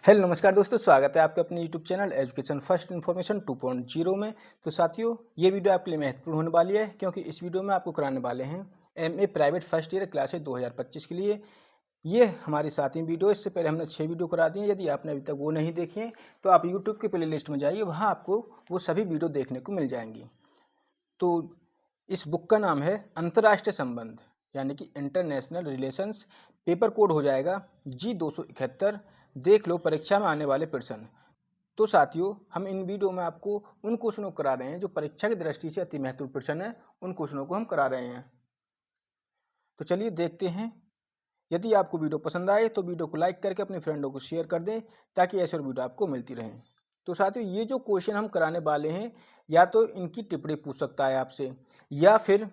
Hello नमस्कार दोस्तों, स्वागत है आपके अपने YouTube channel education first information 2.0 में। तो साथियों, ये वीडियो आपके लिए महत्वपूर्ण होने वाली है क्योंकि इस वीडियो में आपको कराने वाले हैं MA private first year classes 2025 के लिए। ये हमारी 7वीं वीडियो। इससे पहले हमने 6 वीडियो करा दी हैं। यदि आपने अभी तक वो नहीं देखी हैं तो आप यूट्यूब के प्ले लिस्ट में जाइए, वहाँ आपको वो सभी वीडियो देखने को मिल जाएंगी। तो इस बुक का नाम है अंतर्राष्ट्रीय संबंध यानी कि इंटरनेशनल रिलेशंस। पेपर कोड हो जाएगा G271। देख लो परीक्षा में आने वाले प्रश्न। तो साथियों, हम इन वीडियो में आपको उन क्वेश्चनों को करा रहे हैं जो परीक्षा की दृष्टि से अति महत्वपूर्ण प्रश्न है। उन क्वेश्चनों को हम करा रहे हैं। तो चलिए देखते हैं। यदि आपको वीडियो पसंद आए तो वीडियो को लाइक करके अपने फ्रेंडों को शेयर कर दें ताकि ऐसे और वीडियो आपको मिलती रहें। तो साथियों, ये जो क्वेश्चन हम कराने वाले हैं, या तो इनकी टिप्पणी पूछ सकता है आपसे, या फिर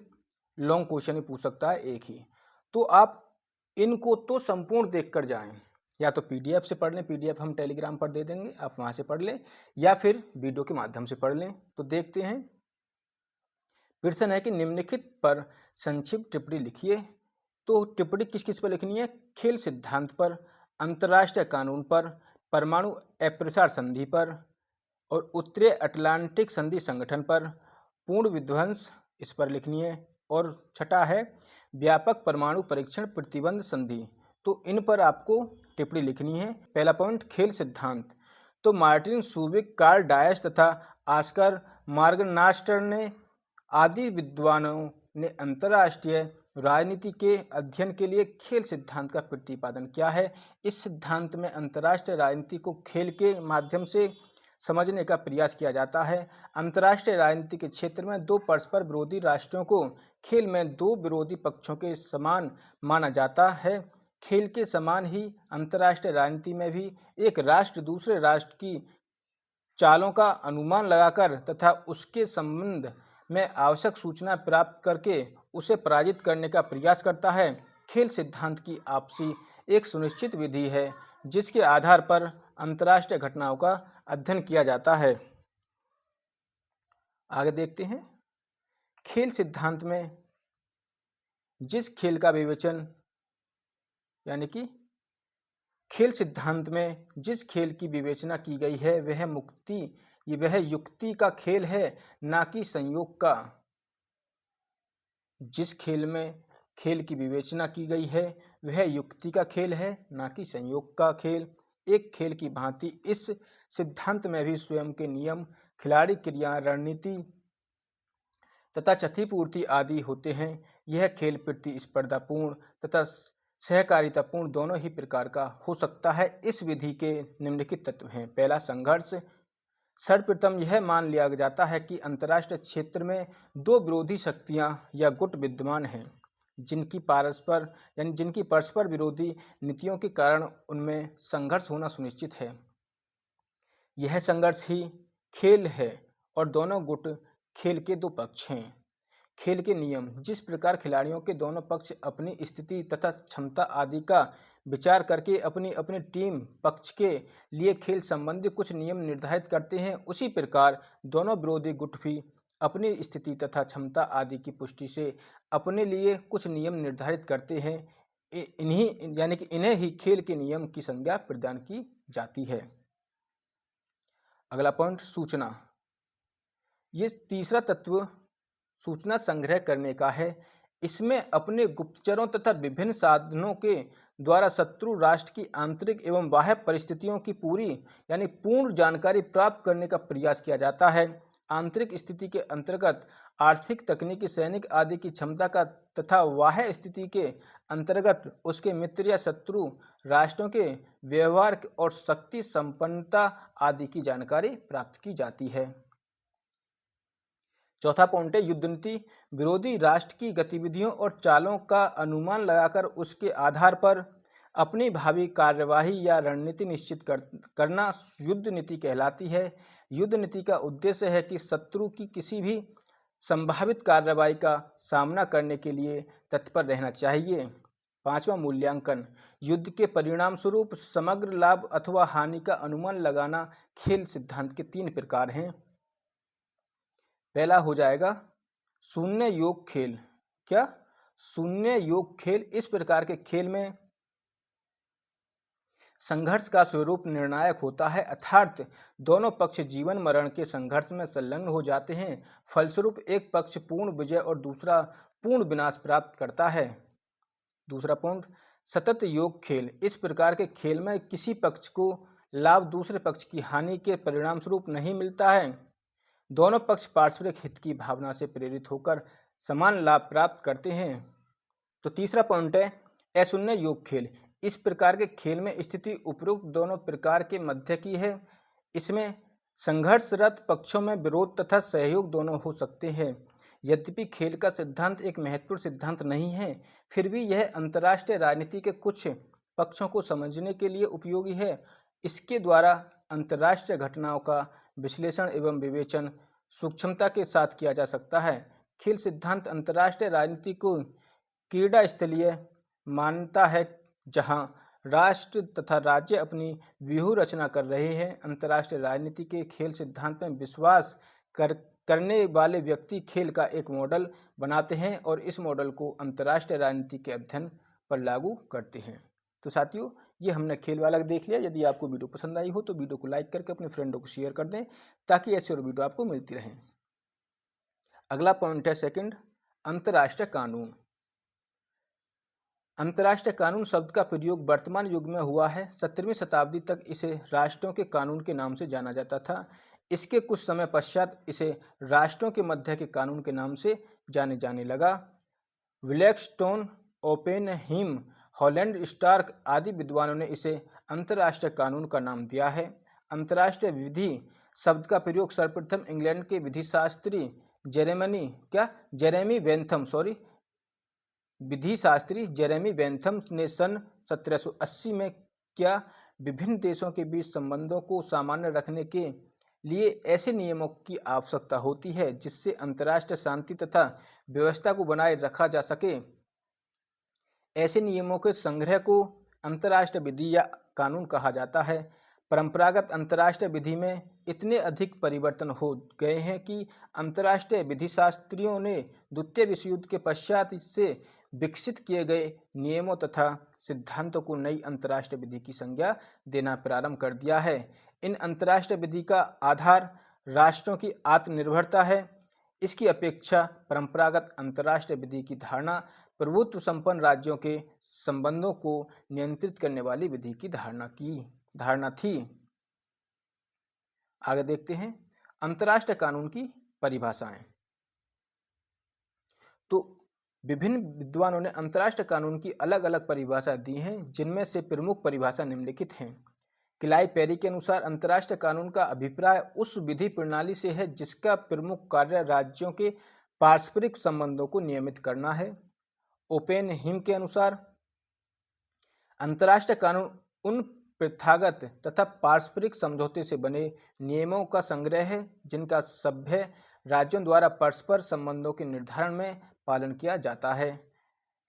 लॉन्ग क्वेश्चन ही पूछ सकता है एक ही। तो आप इनको तो संपूर्ण देख कर जाएं, या तो पीडीएफ से पढ़ लें, पीडीएफ हम टेलीग्राम पर दे देंगे, आप वहाँ से पढ़ लें, या फिर वीडियो के माध्यम से पढ़ लें। तो देखते हैं। प्रश्न है कि निम्नलिखित पर संक्षिप्त टिप्पणी लिखिए। तो टिप्पणी किस किस पर लिखनी है? खेल सिद्धांत पर, अंतर्राष्ट्रीय कानून पर, परमाणु अप्रसार संधि पर और उत्तरी अटलांटिक संधि संगठन पर, पूर्ण विध्वंस इस पर लिखनी है। और छठा है व्यापक परमाणु परीक्षण प्रतिबंध संधि। तो इन पर आपको टिप्पणी लिखनी है। पहला पॉइंट, खेल सिद्धांत। तो मार्टिन सुबिक, कार्ल डायस तथा ऑस्कर मार्गनास्टर ने आदि विद्वानों ने अंतर्राष्ट्रीय राजनीति के अध्ययन के लिए खेल सिद्धांत का प्रतिपादन किया है। इस सिद्धांत में अंतर्राष्ट्रीय राजनीति को खेल के माध्यम से समझने का प्रयास किया जाता है। अंतर्राष्ट्रीय राजनीति के क्षेत्र में दो परस्पर विरोधी राष्ट्रों को खेल में दो विरोधी पक्षों के समान माना जाता है। खेल के समान ही अंतर्राष्ट्रीय राजनीति में भी एक राष्ट्र दूसरे राष्ट्र की चालों का अनुमान लगाकर तथा उसके संबंध में आवश्यक सूचना प्राप्त करके उसे पराजित करने का प्रयास करता है। खेल सिद्धांत की आपसी एक सुनिश्चित विधि है जिसके आधार पर अंतर्राष्ट्रीय घटनाओं का अध्ययन किया जाता है। आगे देखते हैं। खेल सिद्धांत में जिस खेल का विवेचन यानी कि खेल सिद्धांत में जिस खेल की विवेचना की गई है वह युक्ति का खेल है, ना कि संयोग का। जिस खेल की विवेचना की गई है वह युक्ति का खेल है, ना कि संयोग का खेल। एक खेल की भांति इस सिद्धांत में भी स्वयं के नियम, खिलाड़ी क्रिया, रणनीति तथा क्षतिपूर्ति आदि होते हैं। यह खेल प्रतिस्पर्धापूर्ण तथा सहकारितापूर्ण दोनों ही प्रकार का हो सकता है। इस विधि के निम्नलिखित तत्व हैं। पहला, संघर्ष। सर्वप्रथम यह मान लिया जाता है कि अंतर्राष्ट्रीय क्षेत्र में दो विरोधी शक्तियां या गुट विद्यमान हैं जिनकी परस्पर विरोधी नीतियों के कारण उनमें संघर्ष होना सुनिश्चित है। यह संघर्ष ही खेल है और दोनों गुट खेल के दो पक्ष हैं। खेल के नियम। जिस प्रकार खिलाड़ियों के दोनों पक्ष अपनी स्थिति तथा क्षमता आदि का विचार करके अपनी अपनी टीम पक्ष के लिए खेल संबंधी कुछ नियम निर्धारित करते हैं, उसी प्रकार दोनों विरोधी गुट भी अपनी स्थिति तथा क्षमता आदि की पुष्टि से अपने लिए कुछ नियम निर्धारित करते हैं। इन्हें ही खेल के नियम की संज्ञा प्रदान की जाती है। अगला पॉइंट, सूचना। ये तीसरा तत्व सूचना संग्रह करने का है। इसमें अपने गुप्तचरों तथा विभिन्न साधनों के द्वारा शत्रु राष्ट्र की आंतरिक एवं बाह्य परिस्थितियों की पूर्ण जानकारी प्राप्त करने का प्रयास किया जाता है। आंतरिक स्थिति के अंतर्गत आर्थिक, तकनीकी, सैनिक आदि की क्षमता का तथा बाह्य स्थिति के अंतर्गत उसके मित्र या शत्रु राष्ट्रों के व्यवहार और शक्ति संपन्नता आदि की जानकारी प्राप्त की जाती है। चौथा पॉइंट है युद्ध नीति। विरोधी राष्ट्र की गतिविधियों और चालों का अनुमान लगाकर उसके आधार पर अपनी भावी कार्यवाही या रणनीति निश्चित करना युद्ध नीति कहलाती है। युद्ध नीति का उद्देश्य है कि शत्रु की किसी भी संभावित कार्रवाई का सामना करने के लिए तत्पर रहना चाहिए। पांचवा, मूल्यांकन। युद्ध के परिणाम स्वरूप समग्र लाभ अथवा हानि का अनुमान लगाना खेल सिद्धांत के 3 प्रकार हैं। पहला हो जाएगा शून्य योग खेल। क्या? शून्य योग खेल। इस प्रकार के खेल में संघर्ष का स्वरूप निर्णायक होता है, अर्थात दोनों पक्ष जीवन मरण के संघर्ष में संलग्न हो जाते हैं। फलस्वरूप एक पक्ष पूर्ण विजय और दूसरा पूर्ण विनाश प्राप्त करता है। दूसरा पॉइंट, सतत योग खेल। इस प्रकार के खेल में किसी पक्ष को लाभ दूसरे पक्ष की हानि के परिणाम स्वरूप नहीं मिलता है। दोनों पक्ष पारस्परिक हित की भावना से प्रेरित होकर समान लाभ प्राप्त करते हैं। तो तीसरा पॉइंट है अशून्य योग खेल। इस प्रकार के खेल में स्थिति उपरोक्त दोनों प्रकार के मध्य की है। इसमें संघर्षरत पक्षों में विरोध तथा सहयोग दोनों हो सकते हैं। यद्यपि खेल का सिद्धांत एक महत्वपूर्ण सिद्धांत नहीं है, फिर भी यह अंतर्राष्ट्रीय राजनीति के कुछ पक्षों को समझने के लिए उपयोगी है। इसके द्वारा अंतर्राष्ट्रीय घटनाओं का विश्लेषण एवं विवेचन सूक्ष्मता के साथ किया जा सकता है। खेल सिद्धांत अंतर्राष्ट्रीय राजनीति को क्रीड़ा स्थलीय मानता है, जहां राष्ट्र तथा राज्य अपनी व्यूह रचना कर रहे हैं। अंतर्राष्ट्रीय राजनीति के खेल सिद्धांत में विश्वास करने वाले व्यक्ति खेल का एक मॉडल बनाते हैं और इस मॉडल को अंतर्राष्ट्रीय राजनीति के अध्ययन पर लागू करते हैं। तो साथियों, ये हमने खेल वाला देख लिया। यदि आपको वीडियो पसंद आई हो तो वीडियो को लाइक करके अपने फ्रेंडों को शेयर कर दें, ताकि ऐसी और वीडियो आपको मिलती रहें। अगला पॉइंट है सेकंड, अंतर्राष्ट्रीय कानून। अंतर्राष्ट्रीय कानून शब्द का प्रयोग वर्तमान युग में हुआ है। 17वीं शताब्दी तक इसे राष्ट्रों के कानून के नाम से जाना जाता था। इसके कुछ समय पश्चात इसे राष्ट्रों के मध्य के कानून के नाम से जाने लगा। विलेक्सटोन, ओपेनहीम, हॉलैंड स्टार्क आदि विद्वानों ने इसे अंतर्राष्ट्रीय कानून का नाम दिया है। अंतर्राष्ट्रीय विधि शब्द का प्रयोग सर्वप्रथम इंग्लैंड के विधिशास्त्री जेरेमी बेंथम ने सन 1780 में किया। विभिन्न देशों के बीच संबंधों को सामान्य रखने के लिए ऐसे नियमों की आवश्यकता होती है जिससे अंतर्राष्ट्रीय शांति तथा व्यवस्था को बनाए रखा जा सके। ऐसे नियमों के संग्रह को अंतर्राष्ट्रीय विधि या कानून कहा जाता है। परंपरागत अंतर्राष्ट्रीय विधि में इतने अधिक परिवर्तन हो गए हैं कि अंतर्राष्ट्रीय विधिशास्त्रियों ने द्वितीय विश्व युद्ध के पश्चात इससे विकसित किए गए नियमों तथा सिद्धांतों को नई अंतर्राष्ट्रीय विधि की संज्ञा देना प्रारंभ कर दिया है। इन अंतर्राष्ट्रीय विधि का आधार राष्ट्रों की आत्मनिर्भरता है। इसकी अपेक्षा परंपरागत अंतर्राष्ट्रीय विधि की धारणा प्रभुत्व संपन्न राज्यों के संबंधों को नियंत्रित करने वाली विधि की धारणा थी। आगे देखते हैं अंतर्राष्ट्रीय कानून की परिभाषाएं। तो विभिन्न विद्वानों ने अंतर्राष्ट्रीय कानून की अलग अलग परिभाषाएं दी हैं, जिनमें से प्रमुख परिभाषा निम्नलिखित हैं। क्लाई पेरी के अनुसार अंतर्राष्ट्रीय कानून का अभिप्राय उस विधि प्रणाली से है जिसका प्रमुख कार्य राज्यों के पारस्परिक संबंधों को नियमित करना है। ओपेनहीम के अनुसार अंतर्राष्ट्रीय कानून उन प्रथागत तथा पारस्परिक समझौते से बने नियमों का संग्रह है जिनका सभ्य राज्यों द्वारा परस्पर संबंधों के निर्धारण में पालन किया जाता है।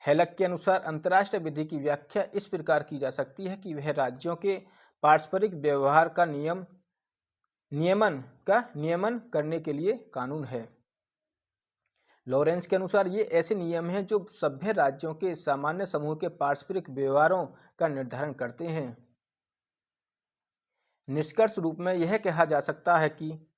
हेलक के अनुसार अंतर्राष्ट्रीय विधि की व्याख्या इस प्रकार की जा सकती है कि वह राज्यों के पारस्परिक व्यवहार का नियमन करने के लिए कानून है। लॉरेंस के अनुसार ये ऐसे नियम हैं जो सभ्य राज्यों के सामान्य समूह के पारस्परिक व्यवहारों का निर्धारण करते हैं। निष्कर्ष रूप में यह कहा जा सकता है कि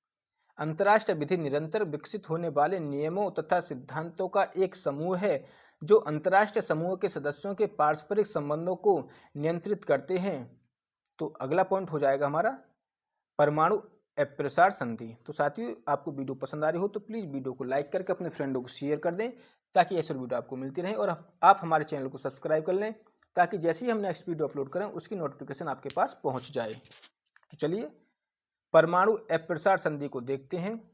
अंतर्राष्ट्रीय विधि निरंतर विकसित होने वाले नियमों तथा सिद्धांतों का एक समूह है जो अंतर्राष्ट्रीय समूह के सदस्यों के पारस्परिक संबंधों को नियंत्रित करते हैं। तो अगला पॉइंट हो जाएगा हमारा परमाणु अप्रसार संधि। तो साथियों, आपको वीडियो पसंद आ रही हो तो प्लीज़ वीडियो को लाइक करके अपने फ्रेंडों को शेयर कर दें, ताकि ऐसी वीडियो आपको मिलती रहे। और आप हमारे चैनल को सब्सक्राइब कर लें, ताकि जैसे ही हम नेक्स्ट वीडियो अपलोड करें उसकी नोटिफिकेशन आपके पास पहुंच जाए। तो चलिए परमाणु अप्रसार संधि को देखते हैं।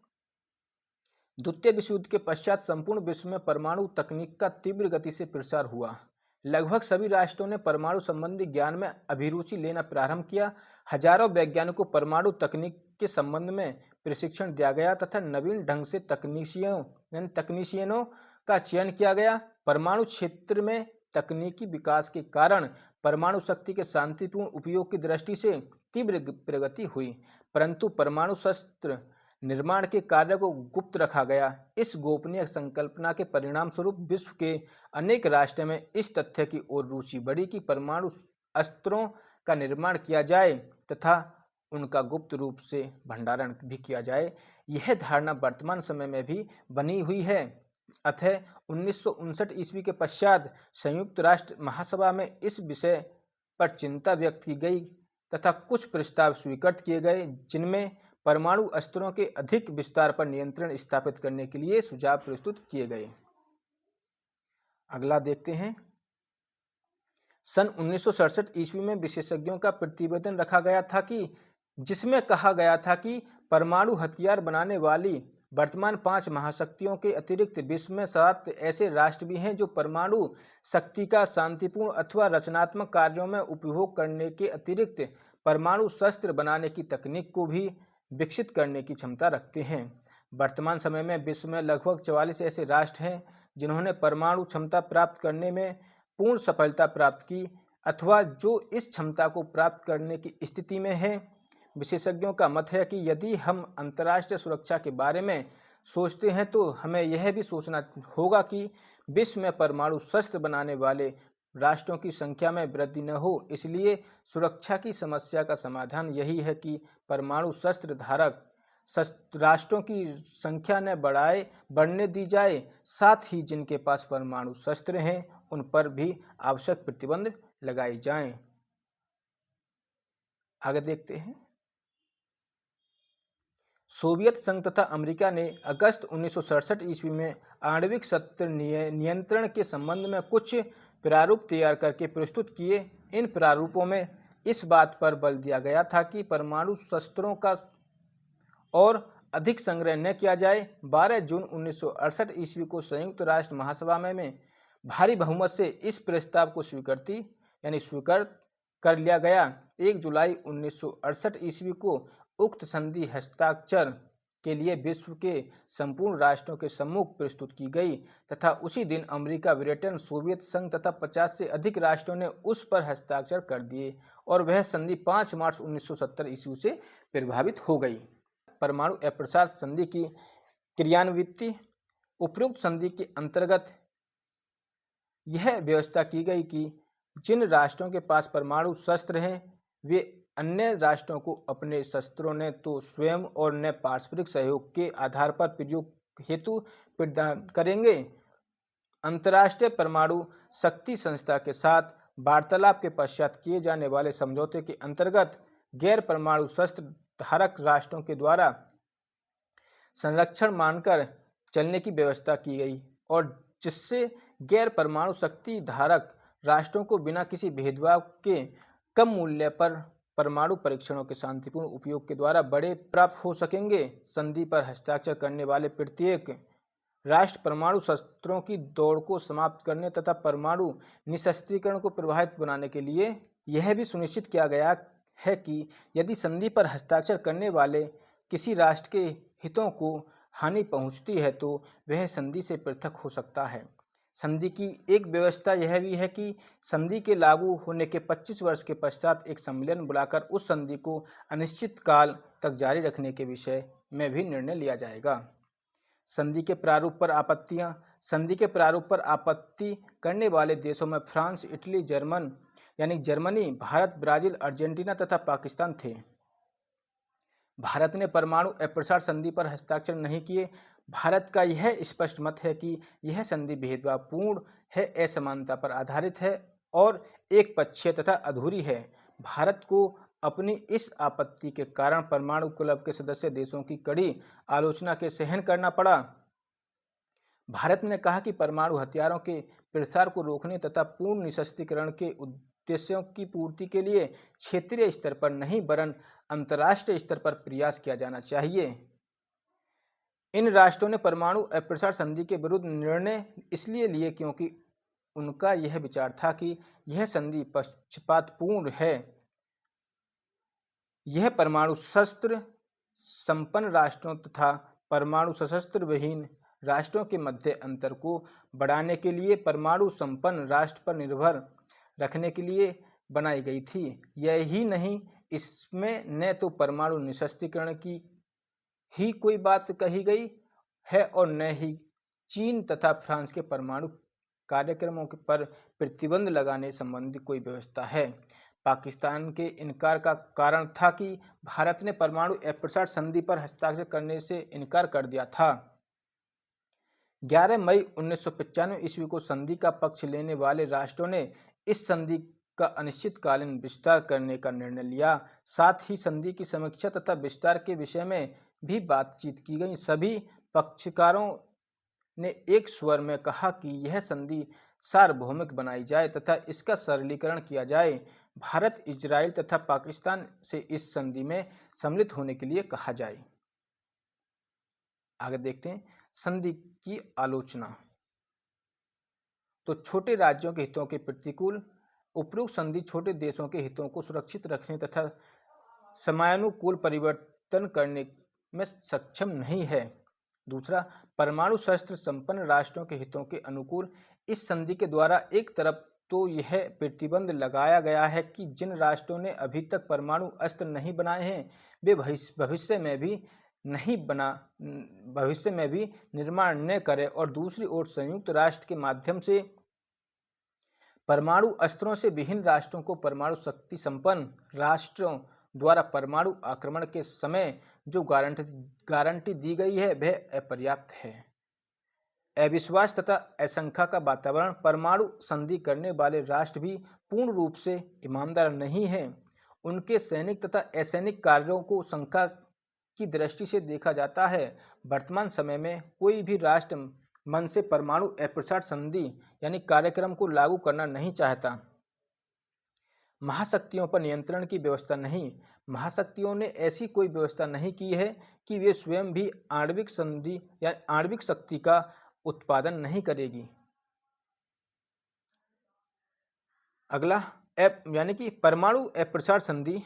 द्वितीय विश्व युद्ध के पश्चात संपूर्ण विश्व में परमाणु तकनीक का तीव्र गति से प्रसार हुआ। लगभग सभी राष्ट्रों ने परमाणु संबंधी ज्ञान में अभिरुचि लेना प्रारंभ किया। हजारों वैज्ञानिकों को परमाणु तकनीक के संबंध में प्रशिक्षण दिया गया तथा नवीन ढंग से तकनीशियनों का चयन किया गया। परमाणु क्षेत्र में तकनीकी विकास के कारण परमाणु शक्ति के शांतिपूर्ण उपयोग की दृष्टि से तीव्र प्रगति हुई, परंतु परमाणु शस्त्र निर्माण के कार्य को गुप्त रखा गया। इस गोपनीय संकल्पना के परिणाम स्वरूप विश्व के अनेक राष्ट्रों में इस तथ्य की ओर रुचि बढ़ी कि परमाणु अस्त्रों का निर्माण किया जाए तथा उनका गुप्त रूप से भंडारण भी किया जाए। यह धारणा वर्तमान समय में भी बनी हुई है। अतः 1959 ईस्वी के पश्चात संयुक्त राष्ट्र महासभा में इस विषय पर चिंता व्यक्त की गई तथा कुछ प्रस्ताव स्वीकृत किए गए, जिनमें परमाणु अस्त्रों के अधिक विस्तार पर नियंत्रण स्थापित करने के लिए सुझाव प्रस्तुत किए गए। अगला देखते हैं। सन 1967 ईस्वी में विशेषज्ञों का प्रतिवेदन रखा गया था कि जिसमें कहा गया था कि परमाणु हथियार बनाने वाली वर्तमान 5 महाशक्तियों के अतिरिक्त विश्व में 7 ऐसे राष्ट्र भी हैं जो परमाणु शक्ति का शांतिपूर्ण अथवा रचनात्मक कार्यों में उपयोग करने के अतिरिक्त परमाणु शस्त्र बनाने की तकनीक को भी विकसित करने की क्षमता रखते हैं। वर्तमान समय में विश्व में लगभग 44 ऐसे राष्ट्र हैं जिन्होंने परमाणु क्षमता प्राप्त करने में पूर्ण सफलता प्राप्त की अथवा जो इस क्षमता को प्राप्त करने की स्थिति में है। विशेषज्ञों का मत है कि यदि हम अंतर्राष्ट्रीय सुरक्षा के बारे में सोचते हैं तो हमें यह भी सोचना होगा कि विश्व में परमाणु शस्त्र बनाने वाले राष्ट्रों की संख्या में वृद्धि न हो। इसलिए सुरक्षा की समस्या का समाधान यही है कि परमाणु शस्त्र धारक राष्ट्रों की संख्या न बढ़ने दी जाए, साथ ही जिनके पास परमाणु शस्त्र हैं उन पर भी आवश्यक प्रतिबंध लगाए जाएं। आगे देखते हैं। सोवियत संघ तथा अमेरिका ने अगस्त 1967 ईस्वी में आणविक शस्त्र नियंत्रण के संबंध में कुछ प्रारूप तैयार करके प्रस्तुत किए। इन प्रारूपों में इस बात पर बल दिया गया था कि परमाणु शस्त्रों का और अधिक संग्रह न किया जाए। 12 जून 1968 ईस्वी को संयुक्त राष्ट्र महासभा में भारी बहुमत से इस प्रस्ताव को स्वीकृत कर लिया गया। 1 जुलाई 1968 ईस्वी को उक्त संधि हस्ताक्षर के लिए विश्व के संपूर्ण राष्ट्रों के सम्मुख प्रस्तुत की गई तथा उसी दिन अमेरिका, ब्रिटेन, सोवियत संघ तथा 50 से अधिक राष्ट्रों ने उस पर हस्ताक्षर कर दिए और वह संधि 5 मार्च 1970 ईस्वी से प्रभावित हो गई। परमाणु अप्रसार संधि की क्रियान्विति। उपरोक्त संधि के अंतर्गत यह व्यवस्था की गई कि जिन राष्ट्रों के पास परमाणु शस्त्र हैं वे अन्य राष्ट्रों को अपने शस्त्रों ने तो स्वयं और न पारस्परिक सहयोग के आधार पर प्रयोग हेतु प्रदान करेंगे। अंतर्राष्ट्रीय परमाणु शक्ति संस्था के साथ वार्तालाप के पश्चात किए जाने वाले समझौते के अंतर्गत गैर परमाणु शस्त्र धारक राष्ट्रों के द्वारा संरक्षण मानकर चलने की व्यवस्था की गई और जिससे गैर परमाणु शक्ति धारक राष्ट्रों को बिना किसी भेदभाव के कम मूल्य पर परमाणु परीक्षणों के शांतिपूर्ण उपयोग के द्वारा बड़े प्राप्त हो सकेंगे। संधि पर हस्ताक्षर करने वाले प्रत्येक राष्ट्र परमाणु शस्त्रों की दौड़ को समाप्त करने तथा परमाणु निशस्त्रीकरण को प्रभावित बनाने के लिए यह भी सुनिश्चित किया गया है कि यदि संधि पर हस्ताक्षर करने वाले किसी राष्ट्र के हितों को हानि पहुंचती है तो वह संधि से पृथक हो सकता है। संधि की एक व्यवस्था यह भी है कि संधि के लागू होने के 25 वर्ष के पश्चात एक सम्मेलन बुलाकर उस संधि को अनिश्चित काल तक जारी रखने के विषय में भी निर्णय लिया जाएगा। संधि के प्रारूप पर आपत्तियां। संधि के प्रारूप पर आपत्ति करने वाले देशों में France, Italy, Germany, Bharat, Brazil, Argentina तथा पाकिस्तान थे। भारत ने परमाणु अप्रसार संधि पर हस्ताक्षर नहीं किए। भारत का यह स्पष्ट मत है कि यह संधि भेदभावपूर्ण है, असमानता पर आधारित है और एक पक्षीय तथा अधूरी है। भारत को अपनी इस आपत्ति के कारण परमाणु क्लब के सदस्य देशों की कड़ी आलोचना के सहन करना पड़ा। भारत ने कहा कि परमाणु हथियारों के प्रसार को रोकने तथा पूर्ण निशस्त्रीकरण के उद्देश्यों की पूर्ति के लिए क्षेत्रीय स्तर पर नहीं वरन अंतर्राष्ट्रीय स्तर पर प्रयास किया जाना चाहिए। इन राष्ट्रों ने परमाणु अप्रसार संधि के विरुद्ध निर्णय इसलिए लिए क्योंकि उनका यह विचार था कि यह संधि पक्षपातपूर्ण है। यह परमाणु शस्त्र संपन्न राष्ट्रों तथा परमाणु सशस्त्र विहीन राष्ट्रों के मध्य अंतर को बढ़ाने के लिए परमाणु संपन्न राष्ट्र पर निर्भर रखने के लिए बनाई गई थी। यही नहीं, इसमें न तो परमाणु निशस्त्रीकरण की ही कोई बात कही गई है और न ही चीन तथा फ्रांस के परमाणु कार्यक्रमों पर प्रतिबंध लगाने संबंधी कोई व्यवस्था है। पाकिस्तान के इनकार का कारण था कि भारत ने परमाणु अप्रसारण संधि पर हस्ताक्षर करने से इनकार कर दिया था। 11 मई 1995 ईस्वी को संधि का पक्ष लेने वाले राष्ट्रों ने इस संधि का अनिश्चितकालीन विस्तार करने का निर्णय लिया। साथ ही संधि की समीक्षा तथा विस्तार के विषय में भी बातचीत की गई। सभी पक्षकारों ने एक स्वर में कहा कि यह संधि सार्वभौमिक बनाई जाए तथा इसका सरलीकरण किया जाए। भारत, इजराइल तथा पाकिस्तान से इस संधि में सम्मिलित होने के लिए कहा जाए। आगे देखते हैं संधि की आलोचना। तो छोटे राज्यों के हितों के प्रतिकूल उपरोक्त संधि छोटे देशों के हितों को सुरक्षित रखने तथा समयानुकूल परिवर्तन करने में सक्षम नहीं है। दूसरा, परमाणु शस्त्र संपन्न राष्ट्रों के हितों के अनुकूल इस संधि के द्वारा एक तरफ तो यह प्रतिबंध लगाया गया है कि जिन राष्ट्रों ने अभी तक परमाणु अस्त्र नहीं बनाए हैं वे भविष्य में भी निर्माण न करें, और दूसरी ओर संयुक्त राष्ट्र के माध्यम से परमाणु अस्त्रों से विहीन राष्ट्रों को परमाणु शक्ति संपन्न राष्ट्रों द्वारा परमाणु आक्रमण के समय जो गारंटी दी गई है वह अपर्याप्त है। अविश्वास तथा आशंका का वातावरण। परमाणु संधि करने वाले राष्ट्र भी पूर्ण रूप से ईमानदार नहीं हैं। उनके सैनिक तथा असैनिक कार्यों को शंका की दृष्टि से देखा जाता है। वर्तमान समय में कोई भी राष्ट्र मन से परमाणु अप्रसारण संधि यानी कार्यक्रम को लागू करना नहीं चाहता। महाशक्तियों पर नियंत्रण की व्यवस्था नहीं। महाशक्तियों ने ऐसी कोई व्यवस्था नहीं की है कि वे स्वयं भी आणविक संधि या आणविक शक्ति का उत्पादन नहीं करेगी। अगला यानी कि परमाणु अप्रसारण संधि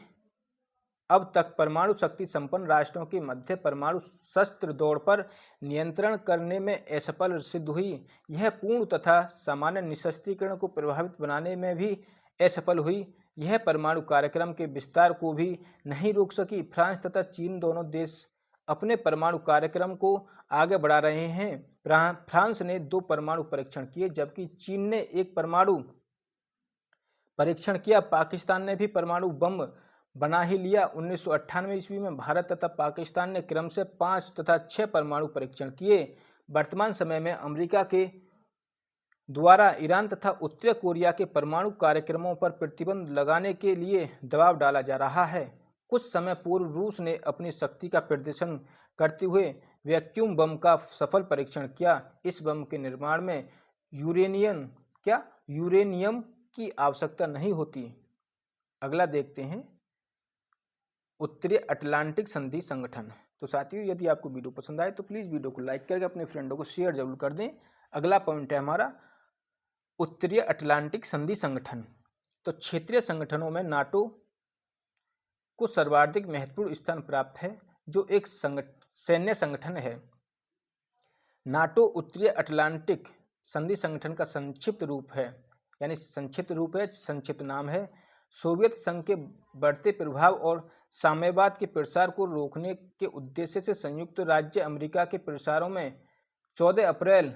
अब तक परमाणु शक्ति संपन्न राष्ट्रों के मध्य परमाणु शस्त्र दौड़ पर नियंत्रण करने में असफल सिद्ध हुई। यह पूर्ण तथा सामान्य निशस्त्रीकरण को प्रभावित बनाने में भी असफल हुई। यह परमाणु कार्यक्रम के विस्तार को भी नहीं रोक सकी। फ्रांस तथा चीन दोनों देश अपने परमाणु कार्यक्रम को आगे बढ़ा रहे हैं। फ्रांस ने 2 परमाणु परीक्षण किए जबकि चीन ने 1 परमाणु परीक्षण किया। पाकिस्तान ने भी परमाणु बम बना ही लिया। 1998 ईस्वी में भारत तथा पाकिस्तान ने क्रम से 5 तथा 6 परमाणु परीक्षण किए। वर्तमान समय में अमेरिका के द्वारा ईरान तथा उत्तर कोरिया के परमाणु कार्यक्रमों पर प्रतिबंध लगाने के लिए दबाव डाला जा रहा है। कुछ समय पूर्व रूस ने अपनी शक्ति का प्रदर्शन करते हुए वैक्यूम बम का सफल परीक्षण किया। इस बम के निर्माण में यूरेनियम की आवश्यकता नहीं होती। अगला देखते हैं उत्तरी अटलांटिक संधि संगठन। तो साथियों, यदि आपको वीडियो पसंद आए तो प्लीज़ वीडियो को लाइक करके अपने फ्रेंडों को शेयर जरूर कर दें। अगला पॉइंट है हमारा उत्तरी अटलांटिक संधि संगठन। तो क्षेत्रीय संगठनों में नाटो को सर्वाधिक महत्वपूर्ण स्थान प्राप्त है, जो एक सैन्य संगठन है। नाटो उत्तरी अटलांटिक संधि संगठन का संक्षिप्त नाम है। सोवियत संघ के बढ़ते प्रभाव और साम्यवाद के प्रसार को रोकने के उद्देश्य से संयुक्त राज्य अमेरिका के प्रसारों में 14 अप्रैल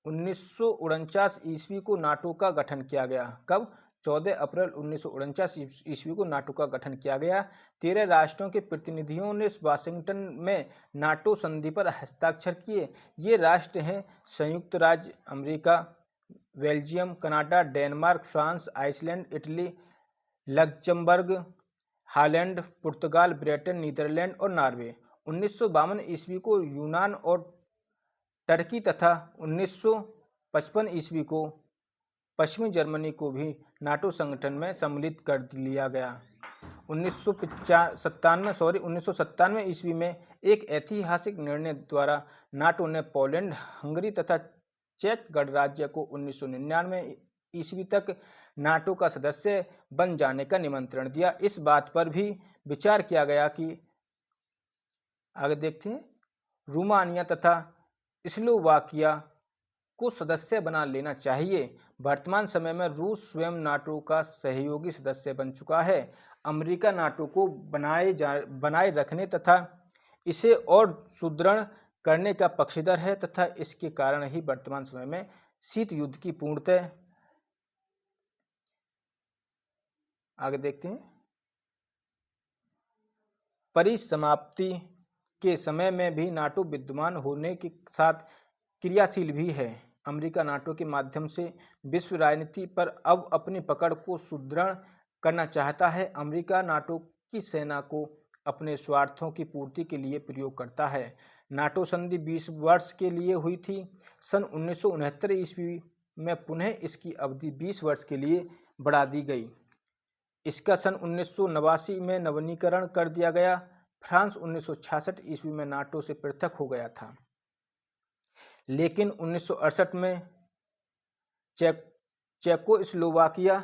1949 ईस्वी को नाटो का गठन किया गया। कब? 14 अप्रैल 1949 ईस्वी को नाटो का गठन किया गया। 13 राष्ट्रों के प्रतिनिधियों ने वाशिंगटन में नाटो संधि पर हस्ताक्षर किए। ये राष्ट्र हैं संयुक्त राज्य America, Belgium, Canada, Denmark, France, Iceland, Italy, Luxembourg, Holland, पुर्तगाल, ब्रिटेन, नीदरलैंड और नॉर्वे। 1952 ईस्वी को यूनान और टर्की तथा 1955 ईस्वी को पश्चिमी जर्मनी को भी नाटो संगठन में सम्मिलित कर लिया गया। 1997 ईस्वी में एक ऐतिहासिक निर्णय द्वारा नाटो ने पोलैंड, हंगरी तथा चेक गणराज्य को 1999 ईस्वी तक नाटो का सदस्य बन जाने का निमंत्रण दिया। इस बात पर भी विचार किया गया कि आगे देखते हैं रोमानिया तथा स्लोवाकिया को सदस्य बना लेना चाहिए। वर्तमान समय में रूस स्वयं नाटो का सहयोगी सदस्य बन चुका है। अमेरिका नाटो को बनाए रखने तथा इसे और सुदृढ़ करने का पक्षधर है तथा इसके कारण ही वर्तमान समय में शीत युद्ध की पूर्णतः आगे देखते हैं। परिसमाप्ति के समय में भी नाटो विद्यमान होने के साथ क्रियाशील भी है। अमेरिका नाटो के माध्यम से विश्व राजनीति पर अब अपनी पकड़ को सुदृढ़ करना चाहता है। अमेरिका नाटो की सेना को अपने स्वार्थों की पूर्ति के लिए प्रयोग करता है। नाटो संधि 20 वर्ष के लिए हुई थी। सन 1969 ईस्वी में पुनः इसकी अवधि 20 वर्ष के लिए बढ़ा दी गई। इसका सन 1989 में नवीनीकरण कर दिया गया। फ्रांस 1966 ईस्वी में नाटो से पृथक हो गया था, लेकिन 1968 में चेकोस्लोवाकिया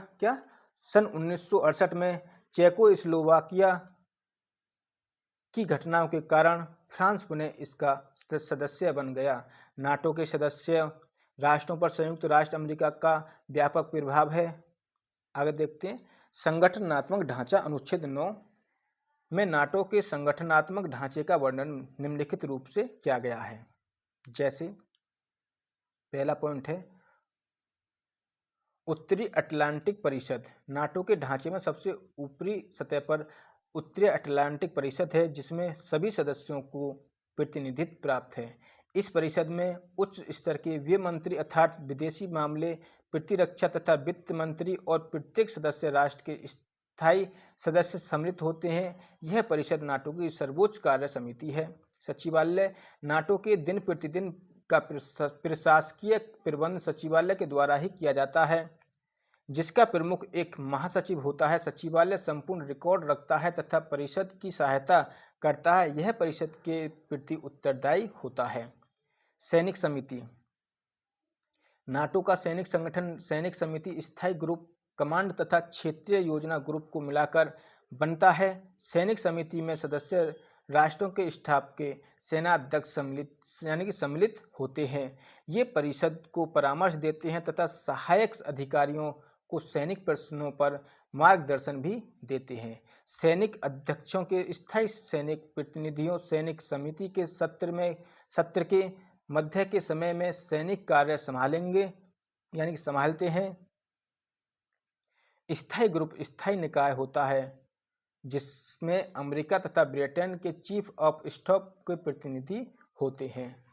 सन 1968 में चेकोस्लोवाकिया की घटनाओं के कारण फ्रांस पुनः इसका सदस्य बन गया। नाटो के सदस्य राष्ट्रों पर संयुक्त राष्ट्र अमेरिका का व्यापक प्रभाव है। आगे देखते हैं। संगठनात्मक ढांचा अनुच्छेद 9 में नाटो के संगठनात्मक ढांचे का वर्णन निम्नलिखित रूप से किया गया है। जैसे पहला पॉइंट है उत्तरी अटलांटिक परिषद। नाटो के ढांचे में सबसे ऊपरी सतह पर उत्तरी अटलांटिक परिषद है, जिसमें सभी सदस्यों को प्रतिनिधित्व प्राप्त है। इस परिषद में उच्च स्तर के व्यय मंत्री अर्थात विदेशी मामले, प्रतिरक्षा तथा वित्त मंत्री और प्रत्येक सदस्य राष्ट्र के स्थायी सदस्य सम्मिलित होते हैं। यह परिषद नाटो की सर्वोच्च कार्य समिति है। सचिवालय नाटो के दिन प्रतिदिन का प्रशासकीय प्रबंध सचिवालय के द्वारा ही किया जाता है, जिसका प्रमुख एक महासचिव होता है। सचिवालय संपूर्ण रिकॉर्ड रखता है तथा परिषद की सहायता करता है। यह परिषद के प्रति उत्तरदायी होता है। सैनिक समिति नाटो का सैनिक संगठन सैनिक समिति स्थायी ग्रुप, कमांड तथा क्षेत्रीय योजना ग्रुप को मिलाकर बनता है। सैनिक समिति में सदस्य राष्ट्रों के स्टाफ के सेनाध्यक्ष सम्मिलित होते हैं। ये परिषद को परामर्श देते हैं तथा सहायक अधिकारियों को सैनिक प्रश्नों पर मार्गदर्शन भी देते हैं। सैनिक अध्यक्षों के स्थायी सैनिक प्रतिनिधियों सैनिक समिति के सत्र के मध्य के समय में सैनिक कार्य संभालते हैं। स्थायी ग्रुप स्थायी निकाय होता है, जिसमें अमेरिका तथा ब्रिटेन के चीफ ऑफ स्टाफ के प्रतिनिधि होते हैं।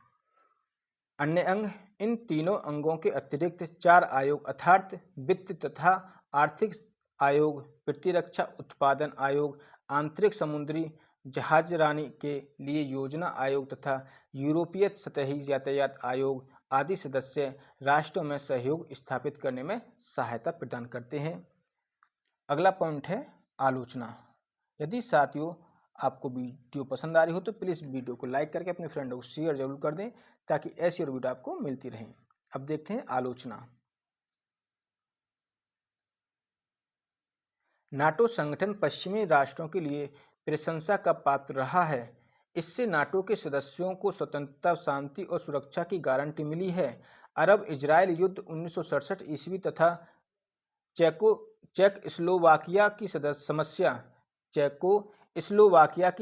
अन्य अंग इन तीनों अंगों के अतिरिक्त 4 आयोग अर्थात वित्त तथा आर्थिक आयोग, प्रतिरक्षा उत्पादन आयोग, आंतरिक समुद्री जहाजरानी के लिए योजना आयोग तथा यूरोपीय सतही यातायात आयोग आदि सदस्य राष्ट्रों में सहयोग स्थापित करने में सहायता प्रदान करते हैं। अगला पॉइंट है आलोचना। यदि साथियों आपको वीडियो पसंद आ रही हो तो प्लीज़ वीडियो को लाइक करके अपने फ्रेंडों को शेयर जरूर कर दें, ताकि ऐसी और वीडियो आपको मिलती रहें। अब देखते हैं आलोचना। नाटो संगठन पश्चिमी राष्ट्रों के लिए प्रशंसा का पात्र रहा है। इससे नाटो के सदस्यों को स्वतंत्रता, शांति और सुरक्षा की गारंटी मिली है। अरब इजराइल युद्ध 1967 ईस्वी तथा चेकोस्लोवाकिया की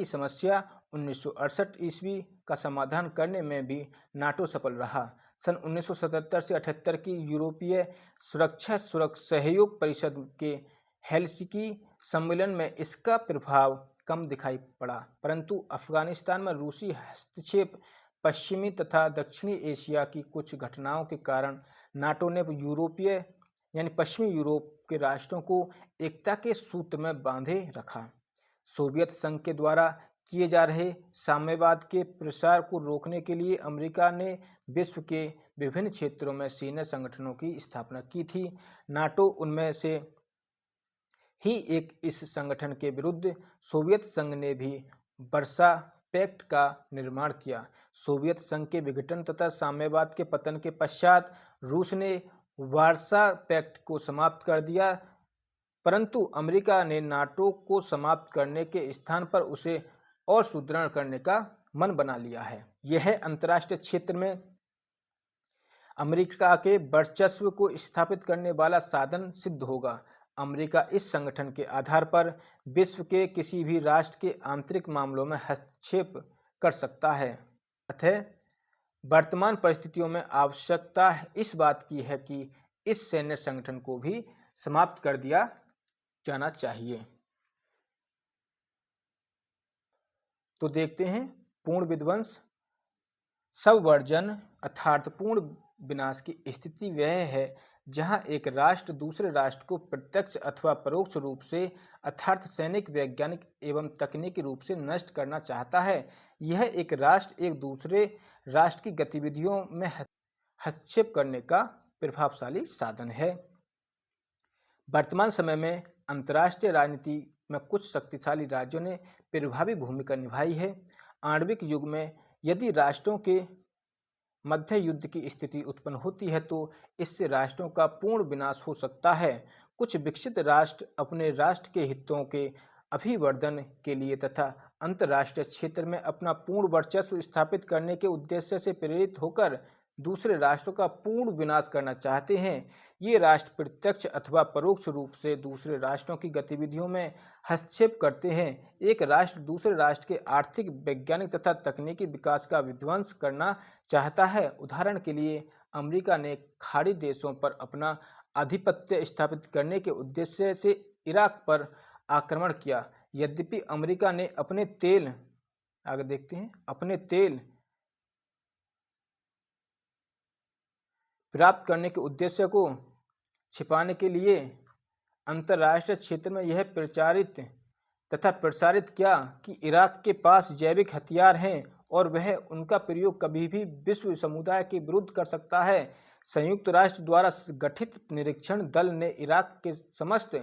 समस्या 1968 ईस्वी का समाधान करने में भी नाटो सफल रहा। सन 1977 से 78 की यूरोपीय सुरक्षा सहयोग परिषद के हेलसिंकी सम्मेलन में इसका प्रभाव कम दिखाई पड़ा, परंतु अफगानिस्तान में रूसी हस्तक्षेप, पश्चिमी तथा दक्षिणी एशिया की कुछ घटनाओं के कारण नाटो ने पश्चिमी यूरोप के राष्ट्रों को एकता के सूत्र में बांधे रखा। सोवियत संघ के द्वारा किए जा रहे साम्यवाद के प्रसार को रोकने के लिए अमेरिका ने विश्व के विभिन्न क्षेत्रों में सैन्य संगठनों की स्थापना की थी। नाटो उनमें से ही एक इस संगठन के विरुद्ध सोवियत संघ ने भी वर्सा पैक्ट का निर्माण किया। सोवियत संघ के विघटन तथा साम्यवाद के पतन के पश्चात रूस ने वार्सा पैक्ट को समाप्त कर दिया, परंतु अमेरिका ने नाटो को समाप्त करने के स्थान पर उसे और सुदृढ़ करने का मन बना लिया है। यह अंतर्राष्ट्रीय क्षेत्र में अमेरिका के वर्चस्व को स्थापित करने वाला साधन सिद्ध होगा। अमेरिका इस संगठन के आधार पर विश्व के किसी भी राष्ट्र के आंतरिक मामलों में हस्तक्षेप कर सकता है। अतः वर्तमान परिस्थितियों में आवश्यकता इस बात की है कि इस सैन्य संगठन को भी समाप्त कर दिया जाना चाहिए। तो देखते हैं पूर्ण विध्वंस। सबवर्जन अर्थात पूर्ण विनाश की स्थिति वह है जहां एक राष्ट्र दूसरे राष्ट्र को प्रत्यक्ष अथवा परोक्ष रूप से अर्थात सैनिक, वैज्ञानिक एवं तकनीकी रूप से नष्ट करना चाहता है। यह एक राष्ट्र एक दूसरे राष्ट्र की गतिविधियों में हस्तक्षेप करने का प्रभावशाली साधन है। वर्तमान समय में अंतर्राष्ट्रीय राजनीति में कुछ शक्तिशाली राज्यों ने प्रभावी भूमिका निभाई है। आणविक युग में यदि राष्ट्रों के मध्य युद्ध की स्थिति उत्पन्न होती है तो इससे राष्ट्रों का पूर्ण विनाश हो सकता है। कुछ विकसित राष्ट्र अपने राष्ट्र के हितों के अभिवर्धन के लिए तथा अंतर्राष्ट्रीय क्षेत्र में अपना पूर्ण वर्चस्व स्थापित करने के उद्देश्य से प्रेरित होकर दूसरे राष्ट्रों का पूर्ण विनाश करना चाहते हैं। ये राष्ट्र प्रत्यक्ष अथवा परोक्ष रूप से दूसरे राष्ट्रों की गतिविधियों में हस्तक्षेप करते हैं। एक राष्ट्र दूसरे राष्ट्र के आर्थिक, वैज्ञानिक तथा तकनीकी विकास का विध्वंस करना चाहता है। उदाहरण के लिए अमेरिका ने खाड़ी देशों पर अपना आधिपत्य स्थापित करने के उद्देश्य से इराक पर आक्रमण किया। यद्यपि अमेरिका ने अपने तेल प्राप्त करने के उद्देश्य को छिपाने के लिए अंतर्राष्ट्रीय क्षेत्र में यह प्रसारित किया कि इराक के पास जैविक हथियार हैं और वह उनका प्रयोग कभी भी विश्व समुदाय के विरुद्ध कर सकता है। संयुक्त राष्ट्र द्वारा गठित निरीक्षण दल ने इराक के समस्त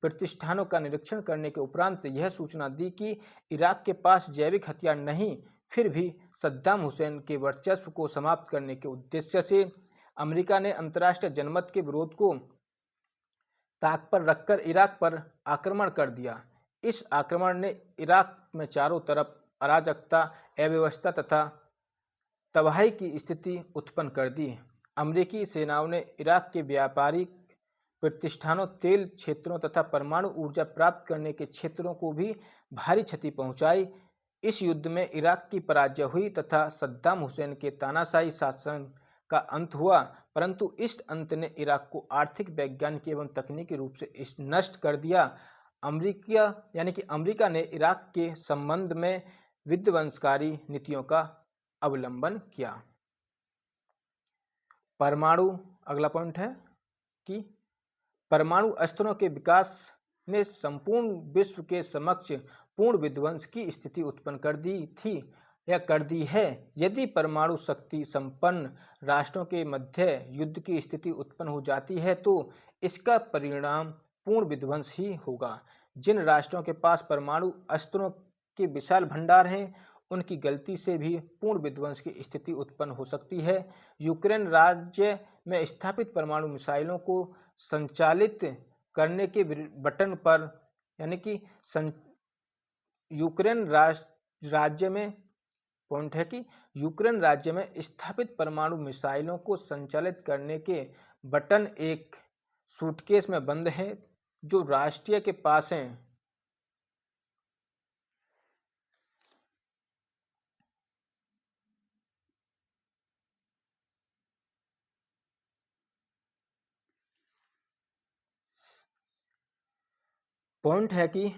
प्रतिष्ठानों का निरीक्षण करने के उपरांत यह सूचना दी कि इराक के पास जैविक हथियार नहीं। फिर भी सद्दाम हुसैन के वर्चस्व को समाप्त करने के उद्देश्य से अमेरिका ने अंतर्राष्ट्रीय जनमत के विरोध को ताक पर रखकर इराक पर आक्रमण कर दिया। इस आक्रमण ने इराक में चारों तरफ अराजकता, अव्यवस्था तथा तबाही की स्थिति उत्पन्न कर दी। अमेरिकी सेनाओं ने इराक के व्यापारिक प्रतिष्ठानों, तेल क्षेत्रों तथा परमाणु ऊर्जा प्राप्त करने के क्षेत्रों को भी भारी क्षति पहुंचाई। इस युद्ध में इराक की पराजय हुई तथा सद्दाम हुसैन के तानाशाही शासन का अंत हुआ, परंतु इस अंत ने इराक को आर्थिक, वैज्ञानिक एवं तकनीकी रूप से नष्ट कर दिया। अमेरिका ने इराक के संबंध में विध्वंसकारी नीतियों का अवलंबन किया। परमाणु, अगला पॉइंट है कि परमाणु अस्त्रों के विकास ने संपूर्ण विश्व के समक्ष पूर्ण विध्वंस की स्थिति उत्पन्न कर दी थी या कर दी है। यदि परमाणु शक्ति संपन्न राष्ट्रों के मध्य युद्ध की स्थिति उत्पन्न हो जाती है तो इसका परिणाम पूर्ण विध्वंस ही होगा। जिन राष्ट्रों के पास परमाणु अस्त्रों के विशाल भंडार हैं उनकी गलती से भी पूर्ण विध्वंस की स्थिति उत्पन्न हो सकती है। यूक्रेन राज्य में स्थापित परमाणु मिसाइलों को संचालित करने के बटन पर यूक्रेन राज्य में स्थापित परमाणु मिसाइलों को संचालित करने के बटन एक सूटकेस में बंद हैं जो राष्ट्रीय के पास हैं। पॉइंट है कि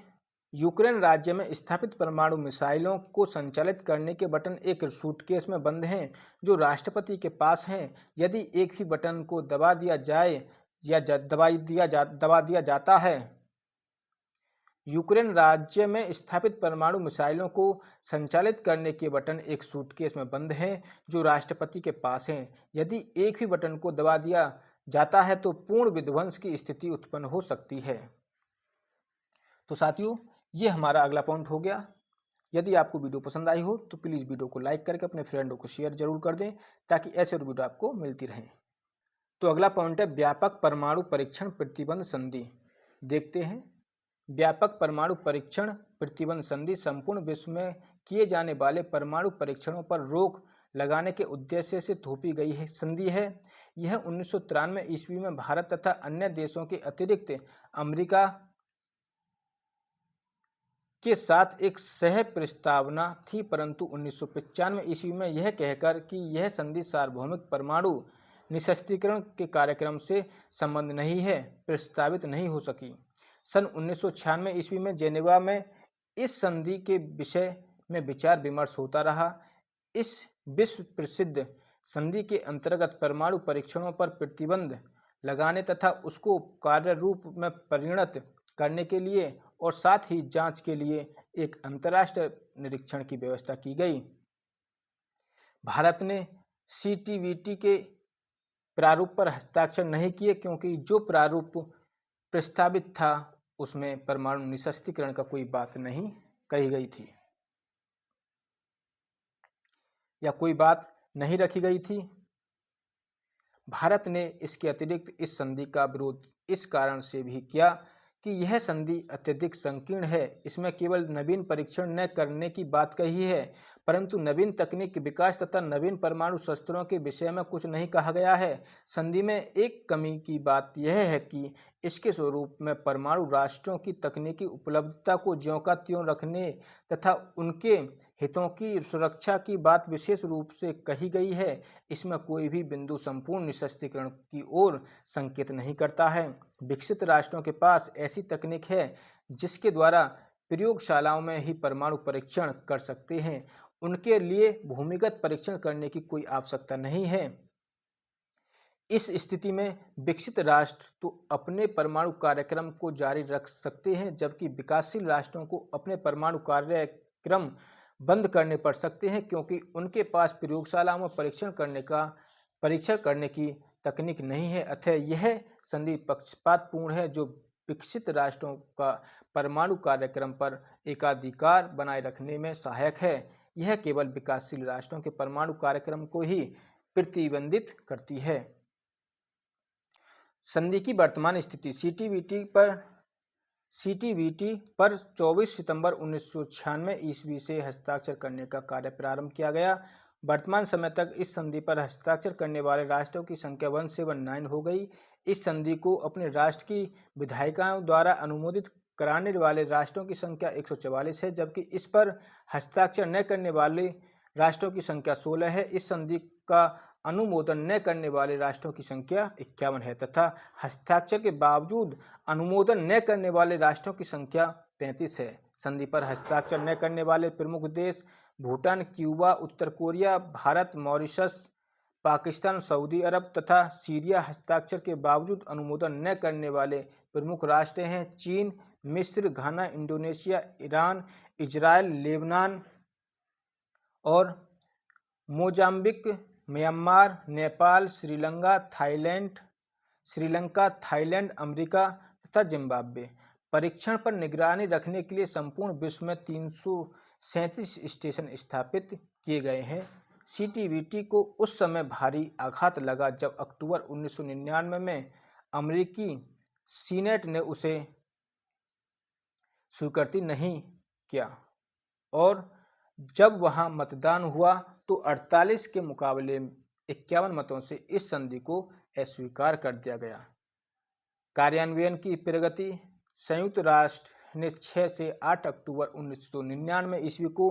यूक्रेन राज्य में स्थापित परमाणु मिसाइलों को संचालित करने के बटन एक सूटकेस में बंद हैं जो राष्ट्रपति के पास हैं। यदि एक ही बटन को दबा दिया जाता है, यूक्रेन राज्य में स्थापित परमाणु मिसाइलों को संचालित करने के बटन एक सूटकेस में बंद हैं जो राष्ट्रपति के पास हैं। यदि एक ही बटन को दबा दिया जाता है तो पूर्ण विध्वंस की स्थिति उत्पन्न हो सकती है। तो साथियों, ये हमारा अगला पॉइंट हो गया। यदि आपको वीडियो पसंद आई हो तो प्लीज़ वीडियो को लाइक करके अपने फ्रेंडों को शेयर जरूर कर दें ताकि ऐसे और वीडियो आपको मिलती रहें। तो अगला पॉइंट है व्यापक परमाणु परीक्षण प्रतिबंध संधि। देखते हैं। व्यापक परमाणु परीक्षण प्रतिबंध संधि संपूर्ण विश्व में किए जाने वाले परमाणु परीक्षणों पर रोक लगाने के उद्देश्य से थोपी गई है संधि है। यह 1993 ईस्वी में भारत तथा अन्य देशों के अतिरिक्त अमेरिका के साथ एक सह प्रस्तावना थी, परंतु 1995 ईस्वी में यह कहकर कि यह संधि सार्वभौमिक परमाणु निशस्त्रीकरण के कार्यक्रम से संबंध नहीं है, प्रस्तावित नहीं हो सकी। सन 1996 ईस्वी में जेनेवा में इस संधि के विषय में विचार विमर्श होता रहा। इस विश्व प्रसिद्ध संधि के अंतर्गत परमाणु परीक्षणों पर प्रतिबंध लगाने तथा उसको कार्य रूप में परिणत करने के लिए और साथ ही जांच के लिए एक अंतर्राष्ट्रीय निरीक्षण की व्यवस्था की गई। भारत ने CTBT के प्रारूप पर हस्ताक्षर नहीं किए क्योंकि जो प्रारूप प्रस्तावित था उसमें परमाणु निरस्त्रीकरण का कोई बात नहीं कही गई थी या कोई बात नहीं रखी गई थी। भारत ने इसके अतिरिक्त इस संधि का विरोध इस कारण से भी किया कि यह संधि अत्यधिक संकीर्ण है। इसमें केवल नवीन परीक्षण न करने की बात कही है, परंतु नवीन तकनीक के विकास तथा नवीन परमाणु शस्त्रों के विषय में कुछ नहीं कहा गया है। संधि में एक कमी की बात यह है कि इसके स्वरूप में परमाणु राष्ट्रों की तकनीकी उपलब्धता को ज्यों का त्यों रखने तथा उनके हितों की सुरक्षा की बात विशेष रूप से कही गई है। इसमें कोई भी बिंदु संपूर्ण निरस्त्रीकरण की ओर संकेत नहीं करता है। विकसित राष्ट्रों के पास ऐसी तकनीक है जिसके द्वारा प्रयोगशालाओं में ही परमाणु परीक्षण कर सकते हैं। उनके लिए भूमिगत परीक्षण करने की कोई आवश्यकता नहीं है। इस स्थिति में विकसित राष्ट्र तो अपने परमाणु कार्यक्रम को जारी रख सकते हैं, जबकि विकासशील राष्ट्रों को अपने परमाणु कार्यक्रम बंद करने पड़ सकते हैं, क्योंकि उनके पास प्रयोगशालाओं में परीक्षण करने की तकनीक नहीं है। अतः यह संधि पक्षपातपूर्ण है, जो विकसित राष्ट्रों का परमाणु कार्यक्रम पर एकाधिकार बनाए रखने में सहायक है। यह केवल विकासशील राष्ट्रों के परमाणु कार्यक्रम को ही प्रतिबंधित करती है। संधि की वर्तमान स्थिति। CTBT पर 24 सितंबर 1996 ईस्वी से हस्ताक्षर करने का कार्य प्रारंभ किया गया। वर्तमान समय तक इस संधि पर हस्ताक्षर करने वाले राष्ट्रों की संख्या 179 हो गई। इस संधि को अपने राष्ट्र की विधायिकाओं द्वारा अनुमोदित कराने वाले राष्ट्रों की संख्या 144 है, जबकि इस पर हस्ताक्षर न करने वाले राष्ट्रों की संख्या 16 है। इस संधि का अनुमोदन न करने वाले राष्ट्रों की संख्या 51 है तथा हस्ताक्षर के बावजूद अनुमोदन न करने वाले राष्ट्रों की संख्या 35 है। संधि पर हस्ताक्षर न करने वाले प्रमुख देश भूटान, क्यूबा, उत्तर कोरिया, भारत, मॉरिशस, पाकिस्तान, सऊदी अरब तथा सीरिया। हस्ताक्षर के बावजूद अनुमोदन न करने वाले प्रमुख राष्ट्र हैं चीन, मिस्र, घाना, इंडोनेशिया, ईरान, इजराइल, लेबनान और Mozambique, Myanmar, Nepal, Sri Lanka, Thailand, America तथा जिम्बाब्वे। परीक्षण पर निगरानी रखने के लिए संपूर्ण विश्व में 337 स्टेशन स्थापित किए गए हैं। CTBT को उस समय भारी आघात लगा जब अक्टूबर 1999 में अमेरिकी सीनेट ने उसे स्वीकृति नहीं किया और जब वहां मतदान हुआ तो 48 के मुकाबले 51 मतों से इस संधि को अस्वीकार कर दिया गया। कार्यान्वयन की प्रगति। संयुक्त राष्ट्र ने 6 से 8 अक्टूबर 1999 ईस्वी को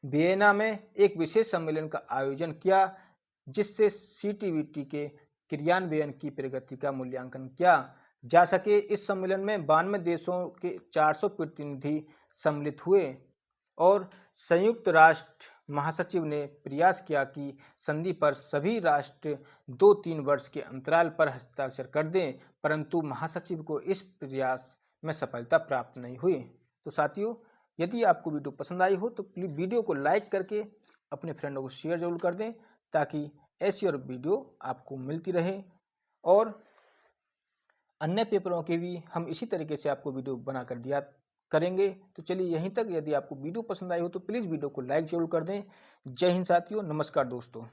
वियना में एक विशेष सम्मेलन का आयोजन किया, जिससे CTBT के क्रियान्वयन की प्रगति का मूल्यांकन किया जा सके। इस सम्मेलन में 92 देशों के 400 प्रतिनिधि सम्मिलित हुए और संयुक्त राष्ट्र महासचिव ने प्रयास किया कि संधि पर सभी राष्ट्र 2-3 वर्ष के अंतराल पर हस्ताक्षर कर दें, परंतु महासचिव को इस प्रयास में सफलता प्राप्त नहीं हुई। तो साथियों, यदि आपको वीडियो पसंद आई हो तो प्लीज़ वीडियो को लाइक करके अपने फ्रेंडों को शेयर जरूर कर दें, ताकि ऐसी और वीडियो आपको मिलती रहे। और अन्य पेपरों के भी हम इसी तरीके से आपको वीडियो बनाकर दिया करेंगे। तो चलिए यहीं तक। यदि आपको वीडियो पसंद आई हो तो प्लीज़ वीडियो को लाइक जरूर कर दें। जय हिंद साथियों, नमस्कार दोस्तों।